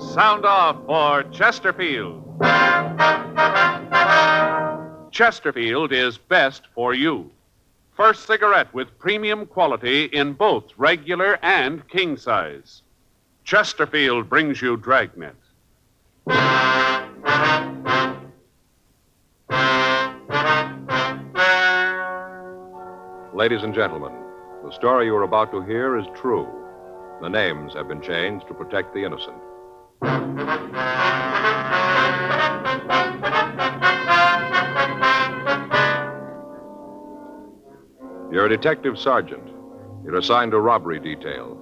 sound off for Chesterfield. Chesterfield is best for you. First cigarette with premium quality in both regular and king size. Chesterfield brings you Dragnet. Ladies and gentlemen, the story you are about to hear is true. The names have been changed to protect the innocent. You're a detective sergeant. You're assigned to robbery detail.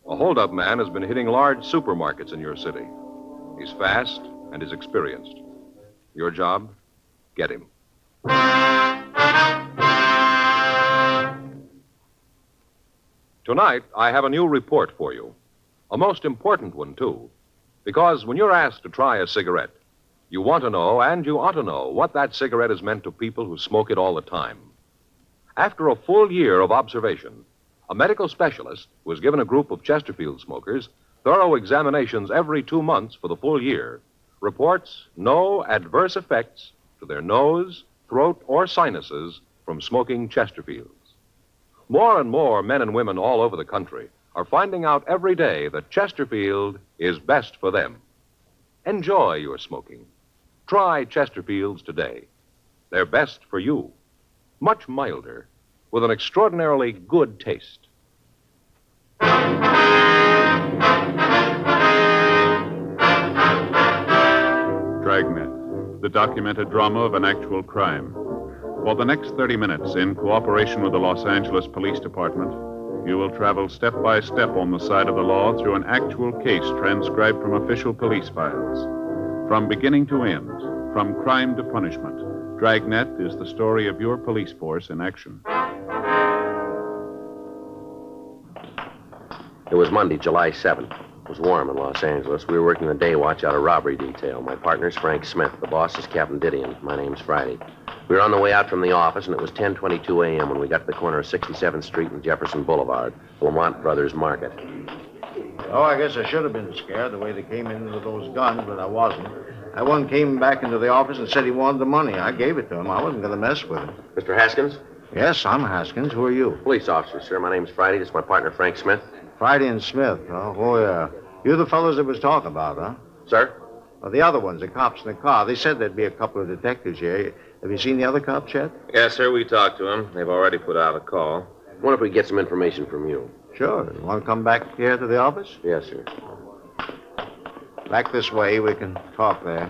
A hold-up man has been hitting large supermarkets in your city. He's fast and he's experienced. Your job? Get him. Tonight, I have a new report for you. A most important one, too. Because when you're asked to try a cigarette, you want to know, and you ought to know, what that cigarette has meant to people who smoke it all the time. After a full year of observation, a medical specialist who has given a group of Chesterfield smokers thorough examinations every 2 months for the full year reports no adverse effects to their nose, throat, or sinuses from smoking Chesterfields. More and more men and women all over the country are finding out every day that Chesterfield is best for them. Enjoy your smoking. Try Chesterfields today. They're best for you. Much milder, with an extraordinarily good taste. Dragnet, the documented drama of an actual crime. For the next 30 minutes, in cooperation with the Los Angeles Police Department, you will travel step by step on the side of the law through an actual case transcribed from official police files. From beginning to end, from crime to punishment, Dragnet is the story of your police force in action. It was Monday, July 7th. It was warm in Los Angeles. We were working the day watch out of robbery detail. My partner's Frank Smith. The boss is Captain Didion. My name's Friday. We were on the way out from the office, and it was 10:22 a.m. when we got to the corner of 67th Street and Jefferson Boulevard, the Lamont Brothers Market. Oh, I guess I should have been scared the way they came in with those guns, but I wasn't. That one came back into the office and said he wanted the money. I gave it to him. I wasn't going to mess with him. Mr. Haskins? Yes, I'm Haskins. Who are you? Police officer, sir. My name's Friday. This is my partner, Frank Smith. Friday and Smith. Oh, yeah. You're the fellows that was talking about, huh? Sir? Well, the other ones, the cops in the car. They said there'd be a couple of detectives here. Have you seen the other cops yet? Yes, sir. We talked to them. They've already put out a call. I wonder if we could get some information from you. Sure. You want to come back here to the office? Yes, sir. Back this way. We can talk there.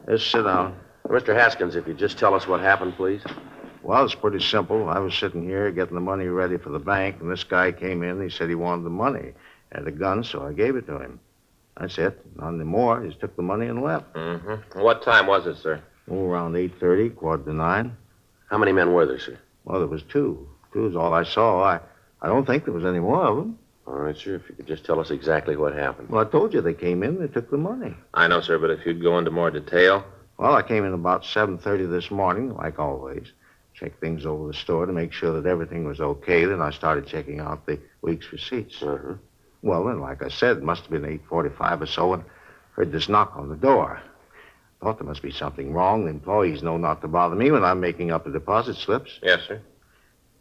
Just sit down. Mr. Haskins, if you'd just tell us what happened, please. Well, it's pretty simple. I was sitting here getting the money ready for the bank, and this guy came in. He said he wanted the money. Had a gun, so I gave it to him. That's it. Nothing more. He just took the money and left. Mm-hmm. What time was it, sir? Oh, around 8:30, 8:45. How many men were there, sir? Well, there was two. Two is all I saw. I don't think there was any more of them. All right, sir. If you could just tell us exactly what happened. Well, I told you they came in. They took the money. I know, sir, but if you'd go into more detail. Well, I came in about 7:30 this morning, like always. Checked things over the store to make sure that everything was okay. Then I started checking out the week's receipts. Uh-huh. Well, then, like I said, it must have been 8:45 or so, and heard this knock on the door. Thought there must be something wrong. The employees know not to bother me when I'm making up the deposit slips. Yes, sir.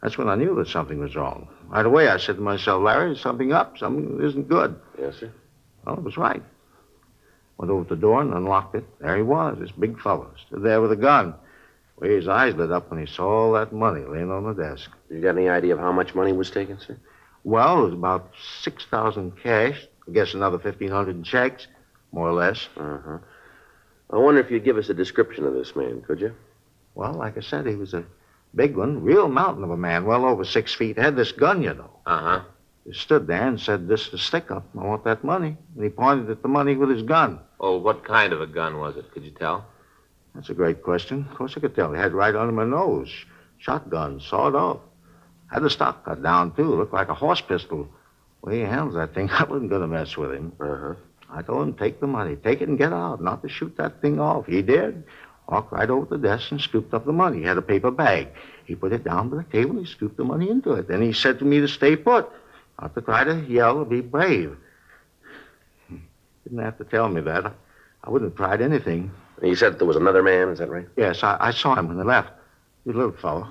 That's when I knew that something was wrong. Right away, I said to myself, Larry, is something up? Something isn't good. Yes, sir. Well, it was right. Went over to the door and unlocked it. There he was, this big fellow, stood there with a gun. Well, his eyes lit up when he saw all that money laying on the desk. You got any idea of how much money was taken, sir? Well, it was about 6,000 cash. I guess another 1,500 in checks, more or less. Uh-huh. I wonder if you'd give us a description of this man, could you? Well, like I said, he was a big one, real mountain of a man, well over 6 feet. Had this gun, you know. Uh-huh. He stood there and said, this is the stick-up. I want that money. And he pointed at the money with his gun. Oh, what kind of a gun was it? Could you tell? That's a great question. Of course I could tell. He had it right under my nose. Shotgun, sawed off. Had the stock cut down, too. Looked like a horse pistol. The way he handles that thing, I wasn't going to mess with him. Uh-huh. I told him, take the money. Take it and get out, not to shoot that thing off. He did. Walked right over to the desk and scooped up the money. He had a paper bag. He put it down by the table and he scooped the money into it. Then he said to me to stay put. Not to try to yell or be brave. Didn't have to tell me that. I wouldn't have tried anything. You said there was another man, is that right? Yes, I saw him when they left. He's a little fellow.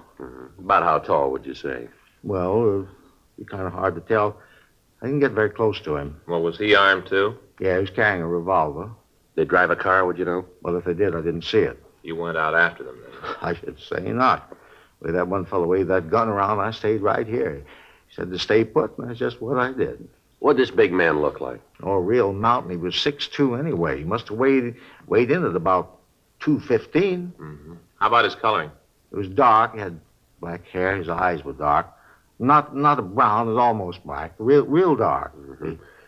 About how tall would you say? Well, it'd be kind of hard to tell. I didn't get very close to him. Well, was he armed, too? Yeah, he was carrying a revolver. They drive a car, would you know? Well, if they did, I didn't see it. You went out after them, then? I should say not. The way that one fellow waved that gun around, I stayed right here. He said to stay put, and that's just what I did. What'd this big man look like? Oh, a real mountain. He was 6'2" anyway. He must have weighed in at about 215. Mm-hmm. How about his coloring? It was dark. He had black hair. His eyes were dark. Not a brown. It was almost black. Real dark. Mm-hmm.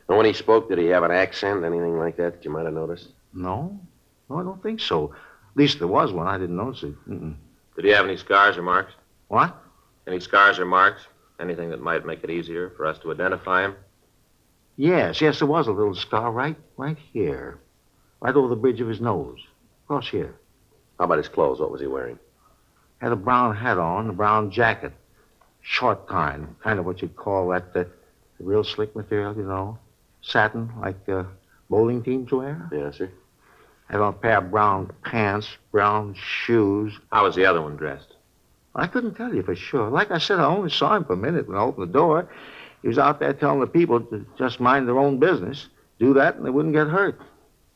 And when he spoke, did he have an accent, anything like that you might have noticed? No, I don't think so. At least there was one. I didn't notice it. Mm-mm. Did he have any scars or marks? What? Any scars or marks? Anything that might make it easier for us to identify him? Yes, there was a little scar right here. Right over the bridge of his nose. Across here. How about his clothes? What was he wearing? Had a brown hat on, a brown jacket. Short kind of what you'd call that the real slick material, you know. Satin, like bowling teams wear. Yes, sir. Had on a pair of brown pants, brown shoes. How was the other one dressed? I couldn't tell you for sure. Like I said, I only saw him for a minute when I opened the door. He was out there telling the people to just mind their own business, do that, and they wouldn't get hurt.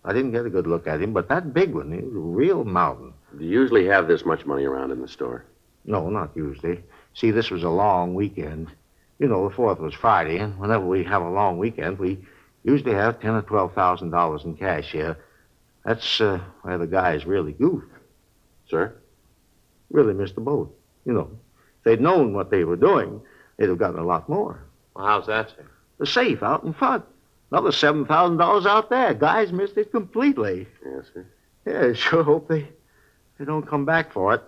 I didn't get a good look at him, but that big one, he was a real mountain. Do you usually have this much money around in the store? No, not usually. See, this was a long weekend. You know, the 4th was Friday, and whenever we have a long weekend, we usually have $10,000 or $12,000 in cash here. That's where the guys really goofed. Sir? Really missed the boat. You know, if they'd known what they were doing, they'd have gotten a lot more. Well, how's that, sir? The safe out in front. Another $7,000 out there. Guys missed it completely. Yes, sir. Yeah, sure hope they don't come back for it.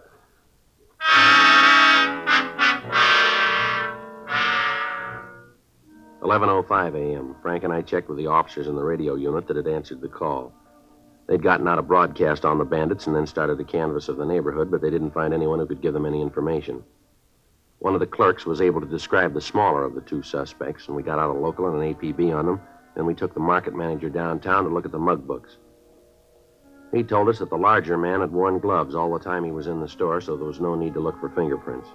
$11:05 a.m. Frank and I checked with the officers in the radio unit that had answered the call. They'd gotten out a broadcast on the bandits and then started a canvass of the neighborhood, but they didn't find anyone who could give them any information. One of the clerks was able to describe the smaller of the two suspects, and we got out a local and an APB on them. Then we took the market manager downtown to look at the mug books. He told us that the larger man had worn gloves all the time he was in the store, so there was no need to look for fingerprints.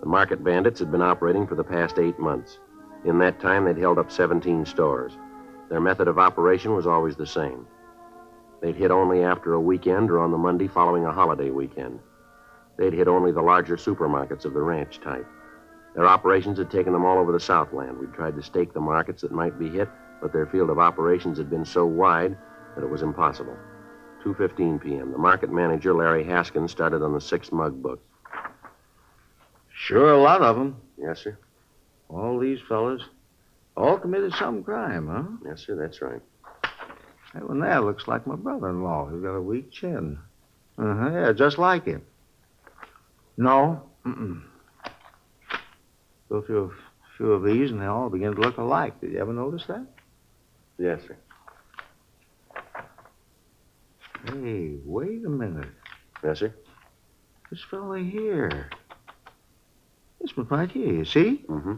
The market bandits had been operating for the past 8 months. In that time, they'd held up 17 stores. Their method of operation was always the same. They'd hit only after a weekend or on the Monday following a holiday weekend. They'd hit only the larger supermarkets of the ranch type. Their operations had taken them all over the Southland. We'd tried to stake the markets that might be hit, but their field of operations had been so wide that it was impossible. 2:15 p.m. The market manager, Larry Haskins, started on the 6 mug book. Sure, a lot of them. Yes, sir. All these fellas, all committed some crime, huh? Yes, sir, that's right. That one there looks like my brother-in-law. He's got a weak chin. Yeah, just like him. No, Go through a few of these, and they all begin to look alike. Did you ever notice that? Yes, sir. Hey, wait a minute. Yes, sir. This fella here. This one right here, you see? Mm-hmm.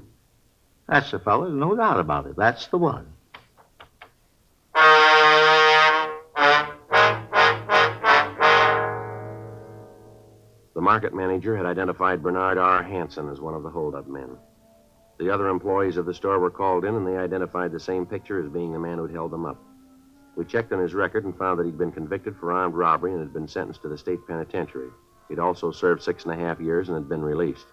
That's the fella, no doubt about it. That's the one. The market manager had identified Bernard R. Hansen as one of the holdup men. The other employees of the store were called in, and they identified the same picture as being the man who'd held them up. We checked on his record and found that he'd been convicted for armed robbery and had been sentenced to the state penitentiary. He'd also served 6.5 years and had been released.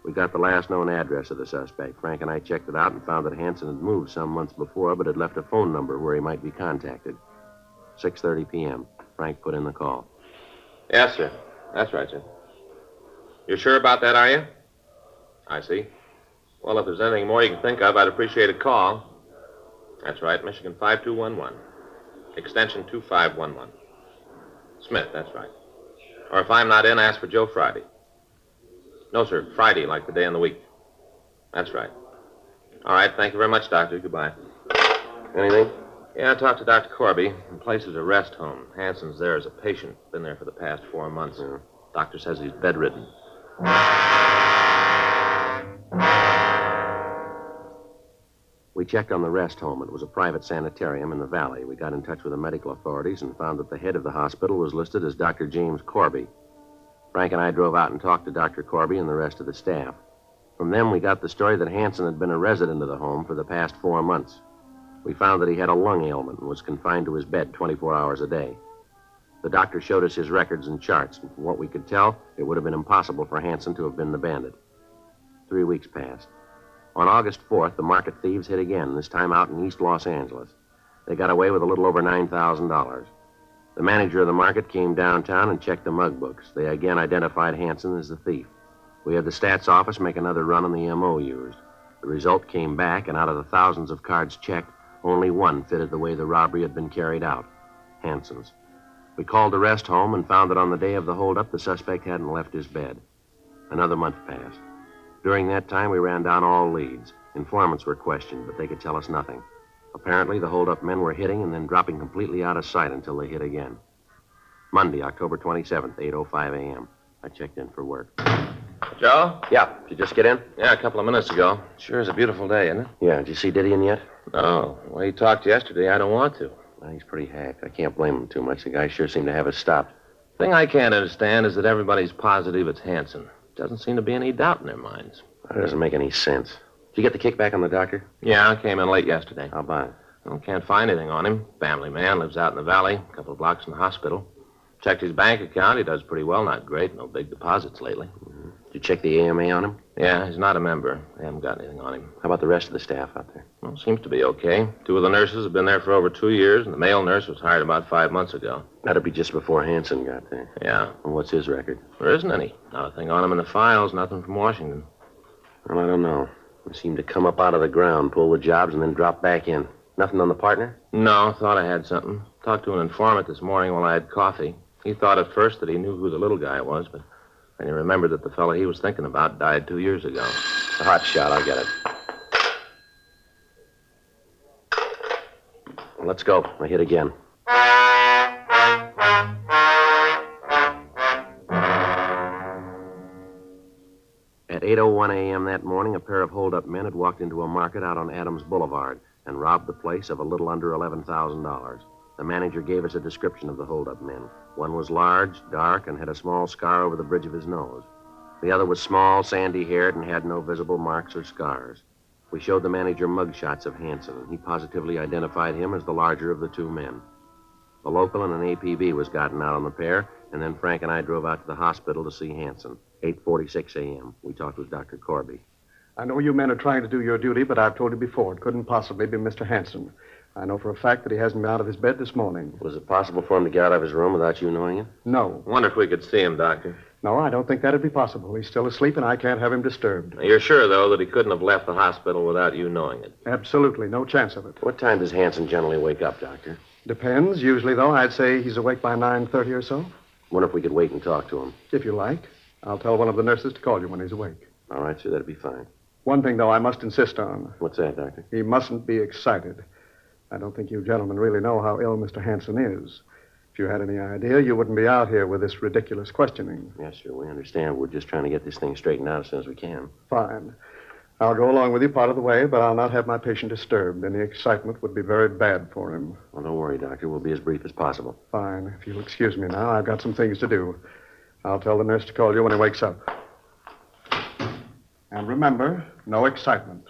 We got the last known address of the suspect. Frank and I checked it out and found that Hansen had moved some months before, but had left a phone number where he might be contacted. 6:30 p.m. Frank put in the call. Yes, sir. That's right, sir. You're sure about that, are you? I see. Well, if there's anything more you can think of, I'd appreciate a call. That's right, Michigan 5211. Extension 2511. Smith, that's right. Or if I'm not in, ask for Joe Friday. No, sir, Friday, like the day in the week. That's right. All right, thank you very much, Doctor. Goodbye. Anything? Yeah, I talked to Dr. Corby. The place is a rest home. Hansen's there as a patient. Been there for the past 4 months. Yeah. Doctor says he's bedridden. We checked on the rest home. It was a private sanitarium in the valley. We got in touch with the medical authorities and found that the head of the hospital was listed as Dr. James Corby. Frank and I drove out and talked to Dr. Corby and the rest of the staff. From them, we got the story that Hanson had been a resident of the home for the past 4 months. We found that he had a lung ailment and was confined to his bed 24 hours a day. The doctor showed us his records and charts, and from what we could tell, it would have been impossible for Hanson to have been the bandit. 3 weeks passed. On August 4th, the market thieves hit again, this time out in East Los Angeles. They got away with a little over $9,000. The manager of the market came downtown and checked the mug books. They again identified Hanson as the thief. We had the stats office make another run on the MO used. The result came back, and out of the thousands of cards checked, only one fitted the way the robbery had been carried out, Hanson's. We called the rest home and found that on the day of the holdup, the suspect hadn't left his bed. Another month passed. During that time, we ran down all leads. Informants were questioned, but they could tell us nothing. Apparently, the holdup men were hitting and then dropping completely out of sight until they hit again. Monday, October 27th, 8:05 a.m. I checked in for work. Joe? Yeah, did you just get in? Yeah, a couple of minutes ago. Sure is a beautiful day, isn't it? Yeah, did you see Didion yet? No. The way he talked yesterday, I don't want to. Well, he's pretty hacked. I can't blame him too much. The guy sure seemed to have us stopped. The thing I can't understand is that everybody's positive it's Hanson. Doesn't seem to be any doubt in their minds. That doesn't make any sense. Did you get the kickback on the doctor? Yeah, I came in late yesterday. How about it? Well, can't find anything on him. Family man, lives out in the valley, a couple of blocks from the hospital. Checked his bank account. He does pretty well, not great. No big deposits lately. Mm-hmm. Did you check the AMA on him? Yeah, he's not a member. They haven't got anything on him. How about the rest of the staff out there? Well, seems to be okay. 2 of the nurses have been there for over 2 years, and the male nurse was hired about 5 months ago. That'd be just before Hanson got there. Yeah. And what's his record? There isn't any. Not a thing on him in the files, nothing from Washington. Well, I don't know. He seemed to come up out of the ground, pull the jobs, and then drop back in. Nothing on the partner? No, thought I had something. Talked to an informant this morning while I had coffee. He thought at first that he knew who the little guy was, but then he remembered that the fellow he was thinking about died 2 years ago. A hot shot, I'll get it. Well, let's go. I hit again. At 8:01 a.m. that morning, a pair of hold-up men had walked into a market out on Adams Boulevard and robbed the place of a little under $11,000. The manager gave us a description of the hold-up men. One was large, dark, and had a small scar over the bridge of his nose. The other was small, sandy-haired, and had no visible marks or scars. We showed the manager mugshots of Hanson, and he positively identified him as the larger of the 2 men. The local and an APB was gotten out on the pair, and then Frank and I drove out to the hospital to see Hanson. 8:46 a.m. We talked with Dr. Corby. I know you men are trying to do your duty, but I've told you before, it couldn't possibly be Mr. Hanson. I know for a fact that he hasn't been out of his bed this morning. Was it possible for him to get out of his room without you knowing it? No. Wonder if we could see him, Doctor. No, I don't think that'd be possible. He's still asleep, and I can't have him disturbed. You're sure, though, that he couldn't have left the hospital without you knowing it? Absolutely, no chance of it. What time does Hanson generally wake up, Doctor? Depends. Usually, though, I'd say he's awake by 9:30 or so. Wonder if we could wait and talk to him. If you like. I'll tell one of the nurses to call you when he's awake. All right, sir, that'd be fine. One thing, though, I must insist on. What's that, Doctor? He mustn't be excited. I don't think you gentlemen really know how ill Mr. Hanson is. If you had any idea, you wouldn't be out here with this ridiculous questioning. Yes, sir, we understand. We're just trying to get this thing straightened out as soon as we can. Fine. I'll go along with you part of the way, but I'll not have my patient disturbed. Any excitement would be very bad for him. Well, don't worry, Doctor. We'll be as brief as possible. Fine. If you'll excuse me now, I've got some things to do. I'll tell the nurse to call you when he wakes up. And remember, no excitement.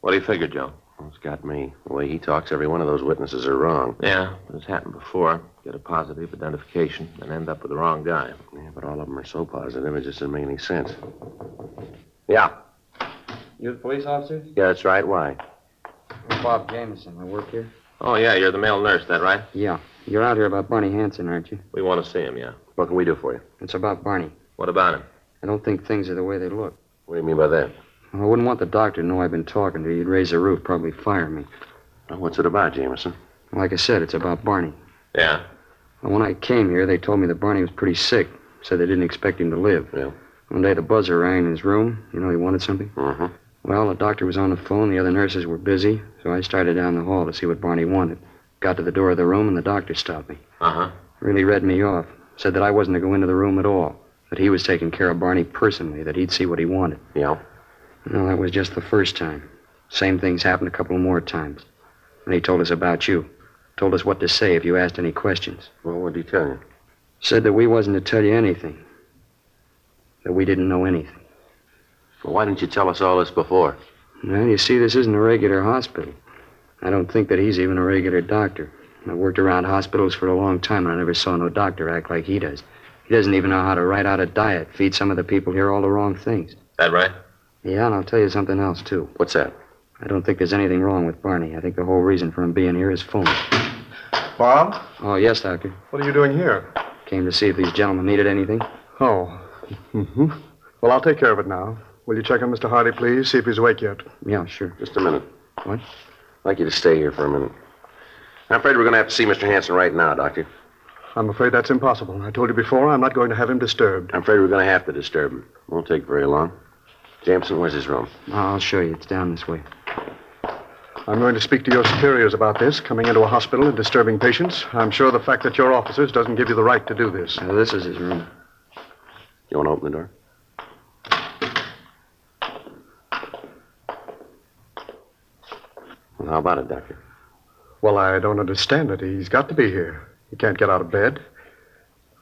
What do you figure, Joe? Well, it's got me. The way he talks, every one of those witnesses are wrong. Yeah, it's happened before. Get a positive identification and end up with the wrong guy. Yeah, but all of them are so positive, it just doesn't make any sense. Yeah. You the police officer? Yeah, that's right. Why? I'm Bob Jameson. I work here. Oh, yeah, you're the male nurse, that right? Yeah. You're out here about Barney Hanson, aren't you? We want to see him, yeah. What can we do for you? It's about Barney. What about him? I don't think things are the way they look. What do you mean by that? Well, I wouldn't want the doctor to know I've been talking to you. He'd raise the roof, probably fire me. Well, what's it about, Jameson? Like I said, it's about Barney. Yeah. Well, when I came here, they told me that Barney was pretty sick. Said they didn't expect him to live. Yeah. One day the buzzer rang in his room. You know he wanted something? Uh-huh. Well, the doctor was on the phone. The other nurses were busy. So I started down the hall to see what Barney wanted. Got to the door of the room, and the doctor stopped me. Uh-huh. Really read me off. Said that I wasn't to go into the room at all. That he was taking care of Barney personally. That he'd see what he wanted. Yeah. Well, that was just the first time. Same thing's happened a couple more times. And he told us about you. Told us what to say if you asked any questions. Well, what did he tell you? Said that we wasn't to tell you anything. That we didn't know anything. Well, why didn't you tell us all this before? Well, you see, this isn't a regular hospital. I don't think that he's even a regular doctor. I've worked around hospitals for a long time, and I never saw no doctor act like he does. He doesn't even know how to write out a diet, feed some of the people here all the wrong things. That right? Yeah, and I'll tell you something else, too. What's that? I don't think there's anything wrong with Barney. I think the whole reason for him being here is phony. Bob, Oh, yes, Doctor. what are you doing here? Came to see if these gentlemen needed anything. Oh. Mm-hmm. Well, I'll take care of it now. Will you check on Mr. Hardy, please? See if he's awake yet. Yeah, sure. Just a minute. What? I'd like you to stay here for a minute. I'm afraid we're going to have to see Mr. Hanson right now, Doctor. I'm afraid that's impossible. I told you before, I'm not going to have him disturbed. I'm afraid we're going to have to disturb him. Won't take very long. Jameson, where's his room? I'll show you. It's down this way. I'm going to speak to your superiors about this, coming into a hospital and disturbing patients. I'm sure the fact that you're officers doesn't give you the right to do this. This is his room. You want to open the door? Well, how about it, Doctor? Well, I don't understand it. He's got to be here. He can't get out of bed.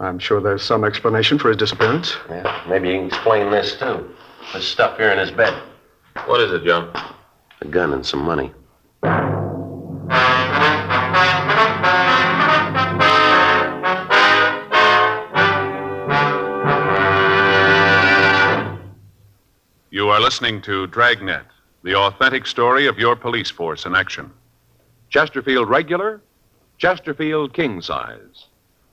I'm sure there's some explanation for his disappearance. Yeah, maybe you can explain this, too. This stuff here in his bed. What is it, John? A gun and some money. You are listening to Dragnet, the authentic story of your police force in action. Chesterfield Regular, Chesterfield King Size.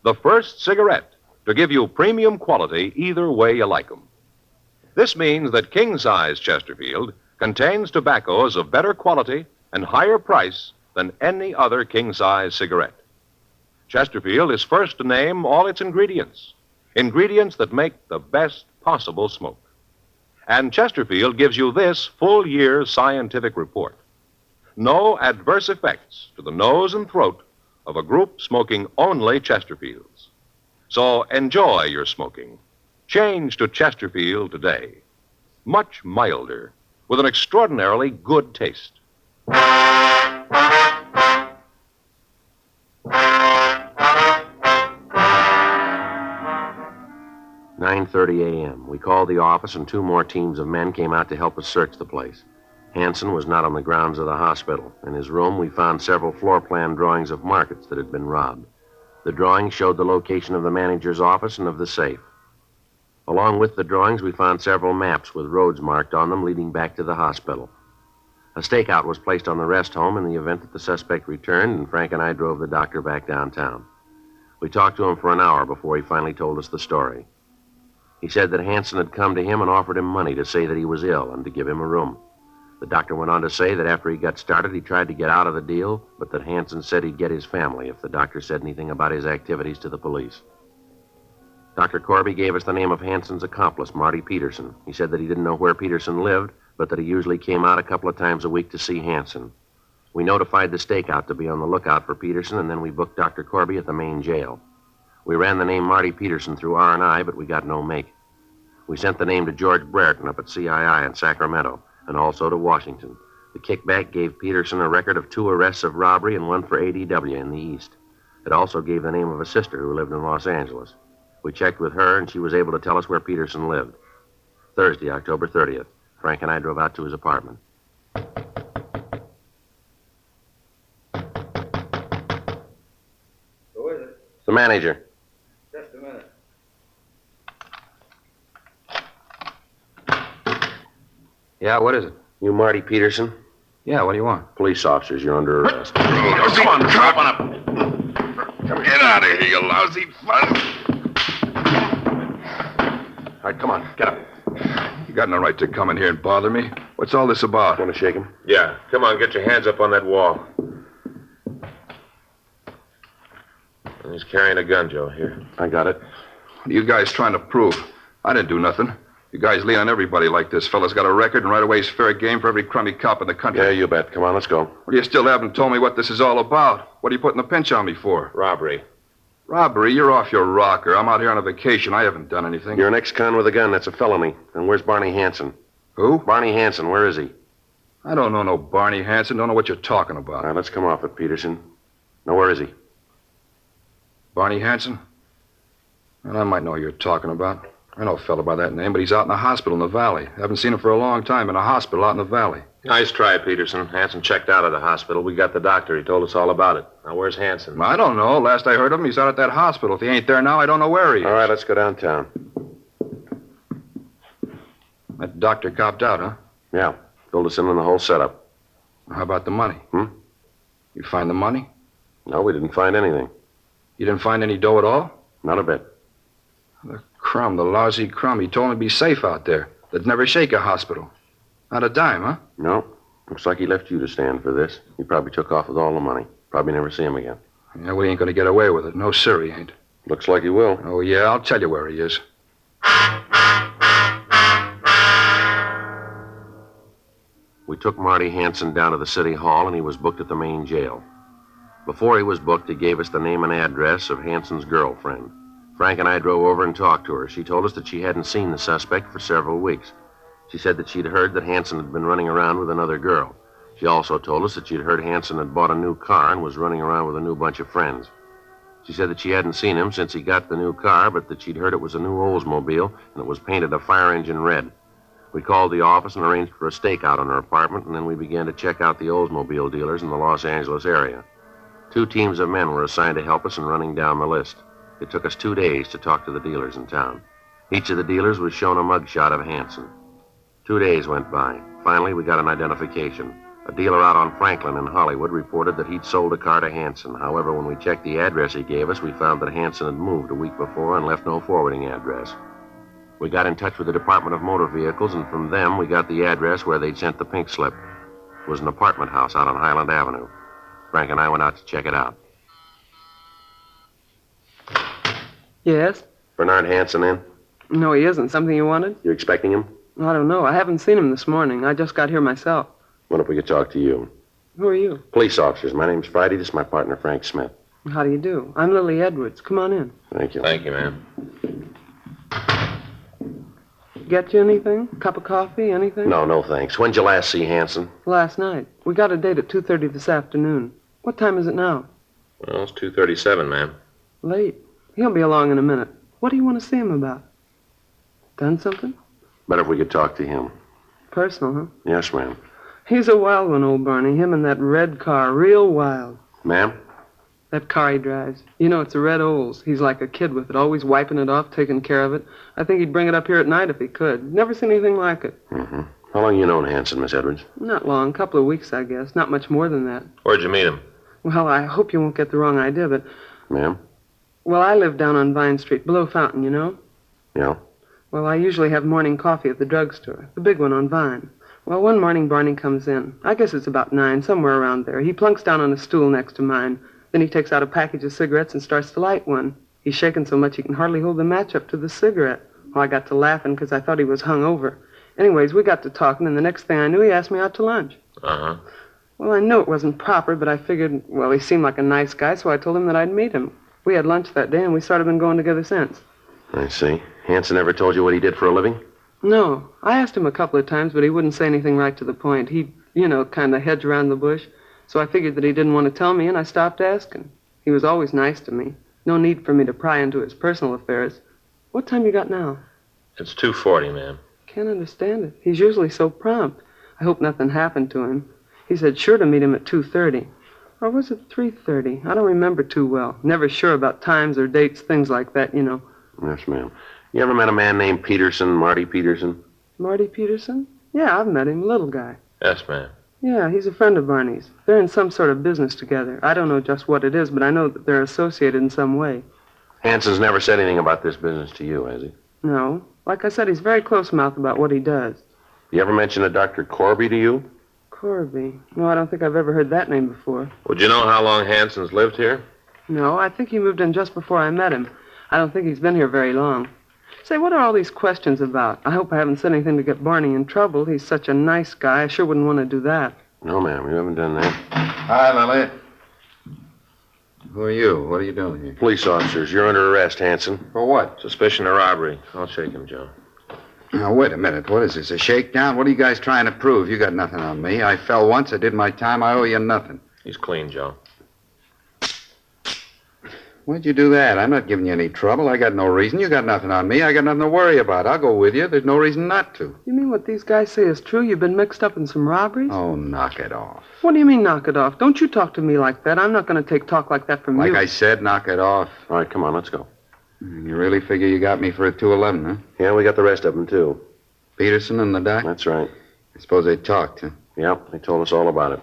The first cigarette to give you premium quality either way you like 'em. This means that King Size Chesterfield contains tobaccos of better quality and higher price than any other king size cigarette. Chesterfield is first to name all its ingredients, ingredients that make the best possible smoke. And Chesterfield gives you this full year's scientific report. No adverse effects to the nose and throat of a group smoking only Chesterfields. So enjoy your smoking. Change to Chesterfield today. Much milder, with an extraordinarily good taste. 9:30 a.m. We called the office, and 2 more teams of men came out to help us search the place. Hanson was not on the grounds of the hospital. In his room, we found several floor plan drawings of markets that had been robbed. The drawings showed the location of the manager's office and of the safe. Along with the drawings, we found several maps with roads marked on them leading back to the hospital. A stakeout was placed on the rest home in the event that the suspect returned, and Frank and I drove the doctor back downtown. We talked to him for an hour before he finally told us the story. He said that Hanson had come to him and offered him money to say that he was ill and to give him a room. The doctor went on to say that after he got started, he tried to get out of the deal, but that Hanson said he'd get his family if the doctor said anything about his activities to the police. Dr. Corby gave us the name of Hanson's accomplice, Marty Peterson. He said that he didn't know where Peterson lived, but that he usually came out a couple of times a week to see Hanson. We notified the stakeout to be on the lookout for Peterson, and then we booked Dr. Corby at the main jail. We ran the name Marty Peterson through R&I, but we got no make. We sent the name to George Brereton up at CII in Sacramento, and also to Washington. The kickback gave Peterson a record of 2 arrests of robbery and 1 for ADW in the East. It also gave the name of a sister who lived in Los Angeles. We checked with her, and she was able to tell us where Peterson lived. Thursday, October 30th, Frank and I drove out to his apartment. Who is it? It's the manager. Just a minute. Yeah, what is it? You Marty Peterson? Yeah, what do you want? Police officers, you're under arrest. Come on, drop on up. Get out of here, you lousy fuzz. All right, come on, get up. You got no right to come in here and bother me. What's all this about? Want to shake him? Yeah, come on, get your hands up on that wall. He's carrying a gun, Joe. Here. I got it. What are you guys trying to prove? I didn't do nothing. You guys lean on everybody like this. Fella's got a record, and right away he's fair game for every crummy cop in the country. Yeah, you bet. Come on, let's go. Well, you still haven't told me what this is all about. What are you putting the pinch on me for? Robbery. Robbery? You're off your rocker. I'm out here on a vacation. I haven't done anything. You're an ex-con with a gun. That's a felony. And where's Barney Hanson? Who? Barney Hanson, where is he? I don't know no Barney Hanson. Don't know what you're talking All about. right, let's come off it, Peterson. Now, where is he? Barney Hanson? Well, I might know who you're talking about. I know a fellow by that name, but he's out in a hospital in the valley. Haven't seen him for a long time in a hospital out in the valley. Nice try, Peterson. Hanson checked out of the hospital. We got the doctor. He told us all about it. Now, where's Hanson? I don't know. Last I heard of him, he's out at that hospital. If he ain't there now, I don't know where he is. All right, let's go downtown. That doctor copped out, huh? Yeah, filled us in on the whole setup. How about the money? Hmm? You find the money? No, we didn't find anything. You didn't find any dough at all? Not a bit. The crumb, the lousy crumb. He told me to be safe out there. They'd never shake a hospital. Not a dime, huh? No. Looks like he left you to stand for this. He probably took off with all the money. Probably never see him again. Yeah, we ain't gonna get away with it. No, sir, he ain't. Looks like he will. Oh, yeah, I'll tell you where he is. We took Marty Hanson down to the city hall, and he was booked at the main jail. Before he was booked, he gave us the name and address of Hanson's girlfriend. Frank and I drove over and talked to her. She told us that she hadn't seen the suspect for several weeks. She said that she'd heard that Hanson had been running around with another girl. She also told us that she'd heard Hanson had bought a new car and was running around with a new bunch of friends. She said that she hadn't seen him since he got the new car, but that she'd heard it was a new Oldsmobile and it was painted a fire engine red. We called the office and arranged for a stakeout on her apartment, and then we began to check out the Oldsmobile dealers in the Los Angeles area. 2 teams of men were assigned to help us in running down the list. It took us 2 days to talk to the dealers in town. Each of the dealers was shown a mugshot of Hanson. 2 days went by. Finally, we got an identification. A dealer out on Franklin in Hollywood reported that he'd sold a car to Hanson. However, when we checked the address he gave us, we found that Hanson had moved a week before and left no forwarding address. We got in touch with the Department of Motor Vehicles, and from them we got the address where they'd sent the pink slip. It was an apartment house out on Highland Avenue. Frank and I went out to check it out. Yes? Bernard Hanson in? No, he isn't. Something you wanted? You expecting him? I don't know. I haven't seen him this morning. I just got here myself. What if we could talk to you? Who are you? Police officers. My name's Friday. This is my partner, Frank Smith. How do you do? I'm Lily Edwards. Come on in. Thank you. Thank you, ma'am. Get you anything? Cup of coffee? Anything? No, thanks. When'd you last see Hanson? Last night. We got a date at 2:30 this afternoon. What time is it now? Well, it's 2:37, ma'am. Late. He'll be along in a minute. What do you want to see him about? Done something? Better if we could talk to him. Personal, huh? Yes, ma'am. He's a wild one, old Barney. Him and that red car. Real wild. Ma'am? That car he drives. You know, it's a red Olds. He's like a kid with it, always wiping it off, taking care of it. I think he'd bring it up here at night if he could. Never seen anything like it. Mm-hmm. How long you known Hanson, Miss Edwards? Not long. Couple of weeks, I guess. Not much more than that. Where'd you meet him? Well, I hope you won't get the wrong idea, but... Ma'am? Well, I live down on Vine Street, below Fountain, you know? Yeah? Well, I usually have morning coffee at the drugstore, the big one on Vine. Well, one morning Barney comes in. I guess it's about 9, somewhere around there. He plunks down on a stool next to mine. Then he takes out a package of cigarettes and starts to light one. He's shaking so much he can hardly hold the match up to the cigarette. Well, I got to laughing because I thought he was hung over. Anyways, we got to talking, and the next thing I knew, he asked me out to lunch. Uh-huh. Well, I knew it wasn't proper, but I figured, well, he seemed like a nice guy, so I told him that I'd meet him. We had lunch that day, and we sort of been going together since. I see. Hanson ever told you what he did for a living? No. I asked him a couple of times, but he wouldn't say anything right to the point. He'd, kind of hedge around the bush. So I figured that he didn't want to tell me, and I stopped asking. He was always nice to me. No need for me to pry into his personal affairs. What time you got now? It's 2:40, ma'am. Can't understand it. He's usually so prompt. I hope nothing happened to him. He said sure to meet him at 2:30. Or was it 3:30? I don't remember too well. Never sure about times or dates, things like that, you know. Yes, ma'am. You ever met a man named Peterson, Marty Peterson? Marty Peterson? Yeah, I've met him. Little guy. Yes, ma'am. Yeah, he's a friend of Barney's. They're in some sort of business together. I don't know just what it is, but I know that they're associated in some way. Hanson's never said anything about this business to you, has he? No. Like I said, he's very close-mouthed about what he does. You ever mention a Dr. Corby to you? Corby? No, I don't think I've ever heard that name before. Would you know how long Hanson's lived here? No, I think he moved in just before I met him. I don't think he's been here very long. Say, what are all these questions about? I hope I haven't said anything to get Barney in trouble. He's such a nice guy. I sure wouldn't want to do that. No, ma'am, you haven't done that. Hi, Lily. Who are you? What are you doing here? Police officers, you're under arrest, Hanson. For what? Suspicion of robbery. I'll shake him, Joe. Now, wait a minute. What is this, a shakedown? What are you guys trying to prove? You got nothing on me. I fell once. I did my time. I owe you nothing. He's clean, Joe. Why'd you do that? I'm not giving you any trouble. I got no reason. You got nothing on me. I got nothing to worry about. I'll go with you. There's no reason not to. You mean what these guys say is true? You've been mixed up in some robberies? Oh, knock it off. What do you mean, knock it off? Don't you talk to me like that. I'm not going to take talk like that from you. Like I said, knock it off. All right, come on, let's go. You really figure you got me for a 211, huh? Yeah, we got the rest of them, too. Peterson and the doc? That's right. I suppose they talked, huh? Yep, they told us all about it.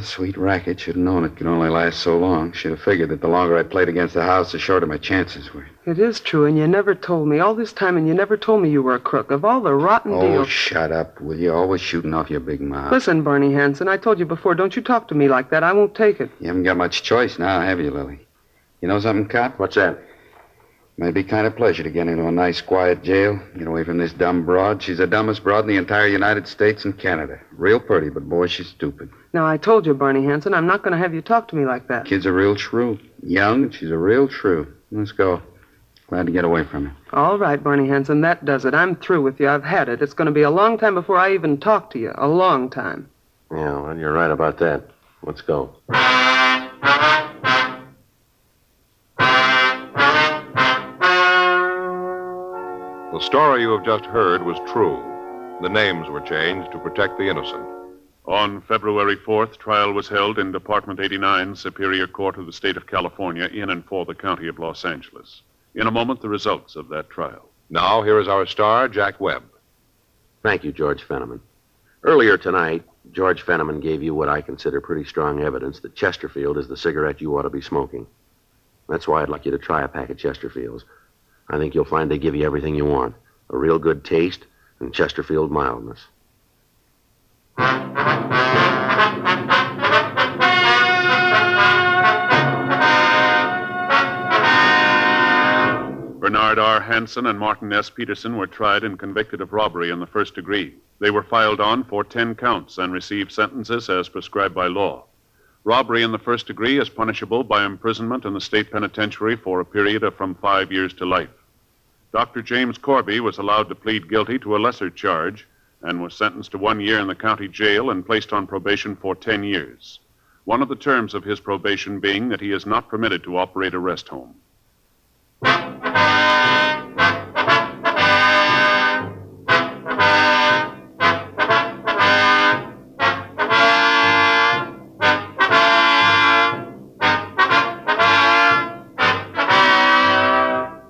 Sweet racket. Should have known it could only last so long. Should have figured that the longer I played against the house, the shorter my chances were. It is true, and you never told me. All this time, and you never told me you were a crook. Of all the rotten deals... Oh, shut up, will you? Always shooting off your big mouth. Listen, Barney Hanson, I told you before, don't you talk to me like that. I won't take it. You haven't got much choice now, have you, Lily? You know something, cop? What's that? Might be kind of pleasure to get into a nice, quiet jail. Get away from this dumb broad. She's the dumbest broad in the entire United States and Canada. Real pretty, but boy, she's stupid. Now, I told you, Barney Hanson, I'm not going to have you talk to me like that. Kid's a real shrew. Young, and she's a real shrew. Let's go. Glad to get away from her. All right, Barney Hanson, that does it. I'm through with you. I've had it. It's going to be a long time before I even talk to you. A long time. Yeah, well, you're right about that. Let's go. The story you have just heard was true. The names were changed to protect the innocent. On February 4th, trial was held in Department 89, Superior Court of the State of California, in and for the County of Los Angeles. In a moment, the results of that trial. Now, here is our star, Jack Webb. Thank you, George Fenneman. Earlier tonight, George Fenneman gave you what I consider pretty strong evidence that Chesterfield is the cigarette you ought to be smoking. That's why I'd like you to try a pack of Chesterfields. I think you'll find they give you everything you want. A real good taste and Chesterfield mildness. Bernard R. Hansen and Martin S. Peterson were tried and convicted of robbery in the first degree. They were filed on for 10 counts and received sentences as prescribed by law. Robbery in the first degree is punishable by imprisonment in the state penitentiary for a period of from 5 years to life. Dr. James Corby was allowed to plead guilty to a lesser charge and was sentenced to 1 year in the county jail and placed on probation for 10 years. One of the terms of his probation being that he is not permitted to operate a rest home.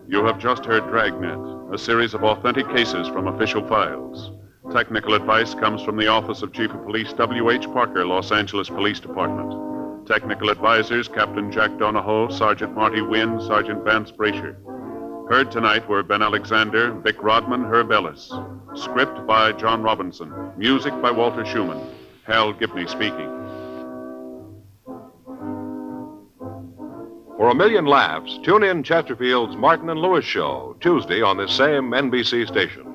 You have just heard Dragnet, a series of authentic cases from official files. Technical advice comes from the Office of Chief of Police W.H. Parker, Los Angeles Police Department. Technical advisors, Captain Jack Donahoe, Sergeant Marty Wynn, Sergeant Vance Brasher. Heard tonight were Ben Alexander, Vic Rodman, Herb Ellis. Script by John Robinson. Music by Walter Schumann. Hal Gibney speaking. For a million laughs, tune in Chesterfield's Martin and Lewis Show, Tuesday on this same NBC station.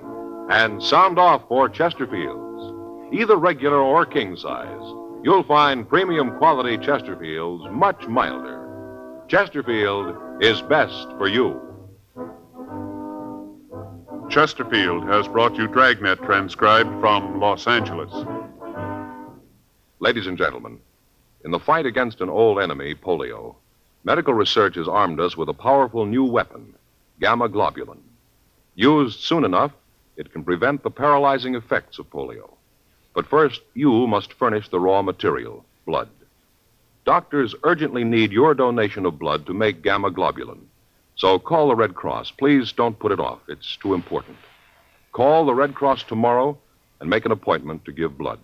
And sound off for Chesterfields. Either regular or king size, you'll find premium quality Chesterfields much milder. Chesterfield is best for you. Chesterfield has brought you Dragnet, transcribed from Los Angeles. Ladies and gentlemen, in the fight against an old enemy, polio, medical research has armed us with a powerful new weapon, gamma globulin. Used soon enough, it can prevent the paralyzing effects of polio. But first, you must furnish the raw material, blood. Doctors urgently need your donation of blood to make gamma globulin. So call the Red Cross. Please don't put it off. It's too important. Call the Red Cross tomorrow and make an appointment to give blood.